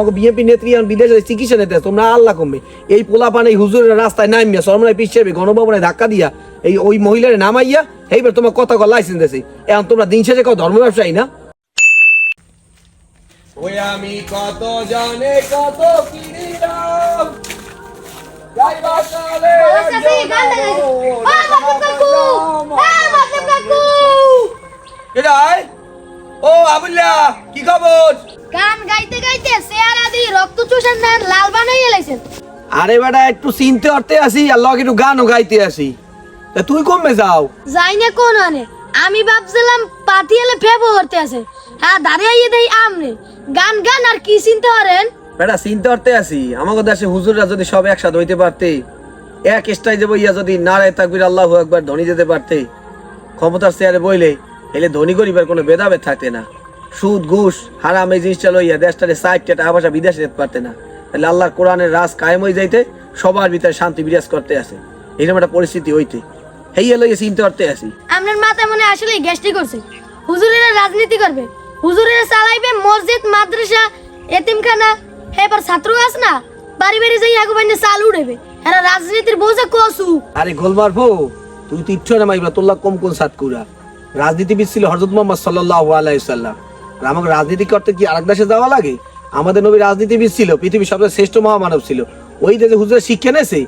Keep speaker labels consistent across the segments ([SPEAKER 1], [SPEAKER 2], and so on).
[SPEAKER 1] তোমাকে বিএনপি নেত্রী বিদেশে চিকিৎসা নিতে তোমরা আল্লাহ কমবে এই পোলা পান এই হুজুরের রাস্তায় নামিয়া সরমনায় পিছিয়ে গণভবনে ধাক্কা দিয়া এই ওই মহিলারে নামাইয়া এইবার তোমার কথা কল লাইসেন্স দিয়েছে এখন তোমরা দিন শেষে কেউ ধর্ম ব্যবসায়ী না ওই আমি কত জানে কত কিনিলাম ও আবুল্লা কি খবর
[SPEAKER 2] গান গাইতে গাইতে চেহারা দি রক্ত চুষার নান লাল বানাইয়ে লাইছেন
[SPEAKER 1] আরে বেটা একটু চিনতে অর্থে আসি আর লগে একটু গানও গাইতে আসি তা তুই কমে যাও
[SPEAKER 2] যাই না কোন আনে আমি ভাবছিলাম পাতিয়ালে ফেবো করতে আছে হ্যাঁ দাঁড়িয়ে দেই আমনে গান গান আর কি চিনতে পারেন
[SPEAKER 1] বেটা চিনতে অর্থে আসি আমাদের দেশে হুজুররা যদি সব একসাথে হইতে পারতে এক স্টাইজে বইয়া যদি নারায়ে তাকবীর আল্লাহু আকবার ধনী যেতে পারতে ক্ষমতার চেয়ারে বইলে এলে ধনী গরিবের কোনো ভেদাভেদ থাকতে না সুদ ঘুষ হারাম এই জিনিসটা লইয়া দেশটারে সাইডটা টাকা পয়সা বিদেশে যেতে পারতে না তাহলে আল্লাহর কোরআনের রাজ কায়েম হয়ে যাইতে সবার ভিতরে শান্তি বিরাজ করতে আসে এইরকম একটা পরিস্থিতি হইতে হেইয়া লইয়া চিনতে করতে আসি
[SPEAKER 2] আপনার মাথায় মনে আসলে গ্যাস্ট্রিক করছে হুজুরেরা রাজনীতি করবে হুজুরেরা চালাইবে মসজিদ মাদ্রাসা এতিমখানা এবার ছাত্র আছে না বাড়ি বাড়ি যাই আগু বাইনে চাল উড়েবে এরা রাজনীতির বোঝা কসু
[SPEAKER 1] আরে গোলমার ভো তুই তো ইচ্ছা না মাইবা তোল্লা কম কোন সাতকুরা রাজনীতিবিদ ছিল হযরত মুহাম্মদ সাল্লাল্লাহু আলাইহি সাল্লাম আমাকে রাজনীতি করতে কি আরেক দেশে যাওয়া লাগে আমাদের নবী রাজনীতিবিদ ছিল পৃথিবীর সবচেয়ে শ্রেষ্ঠ মহামানব ছিল ওই দেশে হুজুরের শিক্ষা নেছে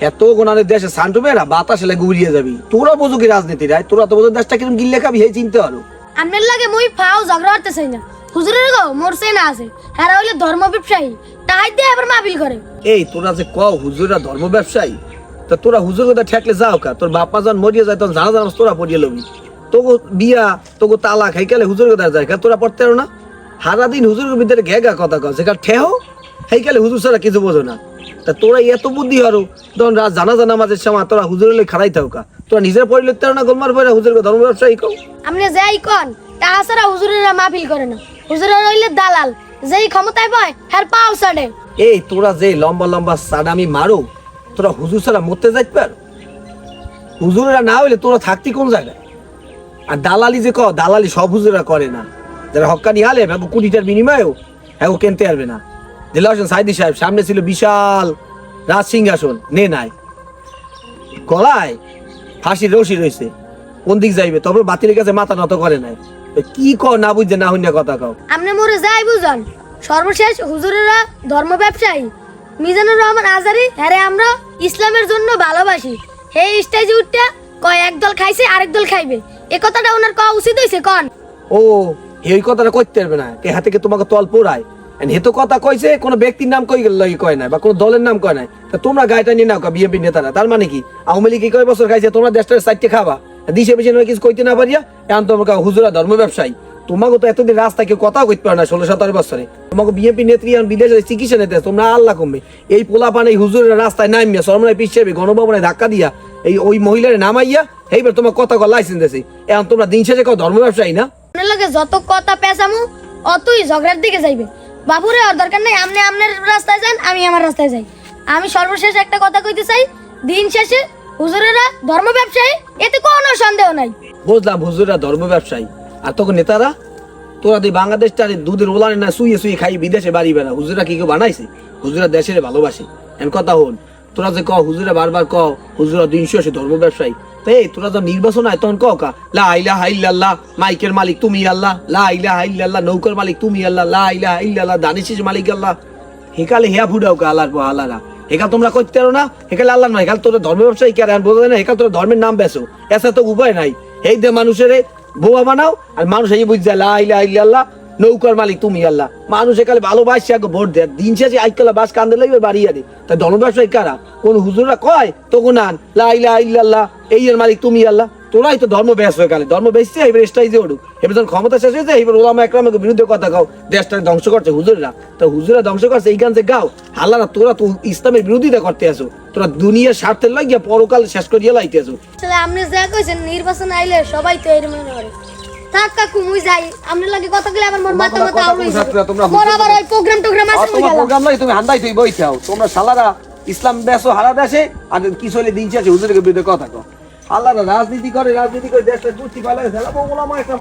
[SPEAKER 1] এত গোনানের দেশে সান্টুমেরা বাতাস এলে গুড়িয়ে যাবি তোরা বোঝো কি রাজনীতি রায় তোরা তো বোঝো দেশটা কিরম গিল্লে খাবি এই চিনতে পারো
[SPEAKER 2] আপনার লাগে মই ফাও ঝগড়া করতে চাই না হুজুরের গো মোরসে না আছে এরা হইলে ধর্ম ব্যবসায়ী তাই দিয়ে আবার মাহফিল করে
[SPEAKER 1] এই তোরা যে কও হুজুররা ধর্ম ব্যবসায়ী তা তোরা হুজুর কথা ঠেকলে যাও কা তোর বাপ্পা যখন মরিয়ে যায় তখন জানা জানা তোরা পড়িয়ে লবি তোগো বিয়া তোগো তালাক হেইকালে হুজুর কথা যায় তোরা পড়তে পারো না সারাদিন হুজুরের ভিতরে ঘেগা কথা কও যেখানে ঠেহো হেইকালে হুজুর ছাড়া কিছু বোঝো না তা তোরা এত বুদ্ধি হারো তখন রাত জানা জানা মাঝের সময় তোরা হুজুরের লই খাড়াই থাও কা তোরা নিজের পড়ে লিখতে পারো না গোলমার পড়ে হুজুর ধর্ম ব্যবসায়ী কও
[SPEAKER 2] আপনি যাই কোন তাহা ছাড়া হুজুরেরা মাহফিল করে না হুজুরেরা হইলে দালাল যেই ক্ষমতায় পায় হের পাও ছাড়ে
[SPEAKER 1] এই তোরা যে লম্বা লম্বা সাদামি মারো তোরা হুজুর ছাড়া মরতে যাইতে পার হুজুরেরা না হইলে তোরা থাকতি কোন জায়গায় আর দালালি যে দালালি সব হুজুরা করে না যারা হক্কানি হালে ভাবো কোটিটার বিনিময়েও হ্যাঁ কিনতে পারবে না দিল্লা হোসেন সাইদি সাহেব সামনে ছিল বিশাল রাজ সিংহাসন নে নাই গলায় ফাঁসির রশি রয়েছে কোন দিক যাইবে তবে বাতিলের কাছে মাথা নত করে নাই কি কও না বুঝছে না হইনা কথা কও
[SPEAKER 2] আপনি মোরে যাই বুঝান সর্বশেষ হুজুরেরা ধর্ম ব্যবসায়ী মিজানুর রহমান আজারি হ্যারে আমরা ইসলামের জন্য ভালোবাসি এই স্টেজে উঠটা কয় একদল খাইছে আরেক দল খাইবে এই কথাটা ওনার কওয়া উচিত হইছে কোন
[SPEAKER 1] ও এই কথাটা কইতে পারবে না কে হাতে তোমাকে তল পোড়ায় হেতো কথা কইছে কোন ব্যক্তির নাম কয় না বা কোন দলের নাম কয় নাই তা তোমরা গায়টা নিয়ে নাও বিএনপি নেতারা তার মানে কি আওয়ামী লীগ কয় বছর খাইছে তোমরা দেশটার সাইডে খাবা দিশে বেশি কিছু কইতে না পারিয়া এখন তোমাকে হুজুরা ধর্ম ব্যবসায়ী তোমাকে তো এতদিন রাস্তায় কেউ কথা কইতে পারে না 16-17 বছরে তোমাকে বিএনপি নেত্রী বিদেশে চিকিৎসা নিতে তোমরা আল্লাহ কমবে এই পোলা পান এই হুজুরের রাস্তায় নামিয়া সরমনায় পিছিয়ে গণভবনে ধাক্কা দিয়া এই ওই মহিলারে নামাইয়া এইবার তোমার কথা কল লাইসেন্স দিয়েছে এখন তোমরা দিন শেষে কেউ ধর্ম ব্যবসায়ী না
[SPEAKER 2] আপনার লাগে যত কথা পেঁচামু অতই ঝগড়ার দিকে যাইবে বাবুরে আর দরকার নাই আপনি আপনার রাস্তায় যান আমি আমার রাস্তায় যাই আমি সর্বশেষ একটা কথা কইতে চাই দিন শেষে হুজুরেরা ধর্ম ব্যবসায়ী এতে কোনো সন্দেহ নাই
[SPEAKER 1] বুঝলাম হুজুররা ধর্ম ব্যবসায়ী আর তখন নেতারা তোরা তুই বাংলাদেশটা দুধের ওলানে না শুয়ে খাই বিদেশে বাড়ি বেড়া হুজুরা কি কেউ বানাইছে হুজুরা দেশের ভালোবাসে এমন কথা হন তোরা যে হুজুরা বারবার হুজুরা দিন শেষে ধর্ম ব্যবসায়ী এই তোরা তো নির্বাচন হয় তখন কা লা ইলাহা ইল্লাল্লাহ মাইকের মালিক তুমি আল্লাহ লা ইলাহা ইল্লাল্লাহ নৌকার মালিক তুমি আল্লাহ লা ইলাহা ইল্লাল্লাহ দানিশের মালিক আল্লাহ হেকালে হেয়া ফুডাও কা আল্লাহর পর আল্লাহরা হেকাল তোমরা করতে পারো না হেকালে আল্লাহ নয় হেকাল তোরা ধর্ম ব্যবসায়ী কে আর বোঝা যায় না হেকাল তোরা ধর্মের নাম বেসো এসা তো উপায় নাই এই দে মানুষের বোয়া বানাও আর মানুষ এই বুঝ যায় লা ইলাহা ইল্লাল্লাহ নৌকার মালিক তুমি আল্লাহ মানুষ একালে ভালোবাসছে আগে ভোট দেয় দিন শেষে আইকালা বাস কান্দে লাগবে বাড়িয়ে দে তাই ধর্ম ব্যবসায়ী কারা কোন হুজুররা কয় তখন আন লা ইলাহা ইল্লাল্লাহ এই এর মালিক তুমি আল্লাহ তোরাই তো ধর্ম ব্যাস হয়ে গেলে ধর্ম বেসছে এবার স্টাইজে ওঠুক এবার যখন ক্ষমতা শেষ হয়েছে এবার ওলামা একরামের বিরুদ্ধে কথা গাও দেশটাকে ধ্বংস করছে হুজুররা তো হুজুরা ধ্বংস করছে এই গান যে গাও হাল্লা না তোরা তো ইসলামের বিরোধিতা করতে আসো তোরা দুনিয়ার স্বার্থের লাগিয়া পরকাল শেষ করিয়া লাইতে আসো
[SPEAKER 2] আসলে আপনি যা কইছেন নির্বাচন আইলে সবাই তো এর মনে করে থাক কাকু মুই যাই আপনার লাগে কথা বলে আমার মাথা আউড়াইছে মোর আবার ওই প্রোগ্রাম আছে
[SPEAKER 1] তোমার প্রোগ্রাম নাই তুমি হান্দাই তুই বইছাও তোমরা শালারা ইসলাম দেশও হারা দেশে আর কি চলে দিন শেষে হুজুরের বিরুদ্ধে কথা কও আল্লাহরা রাজনীতি করে দেশটা দুটি পালায় ফেলাবো ওলামা একটা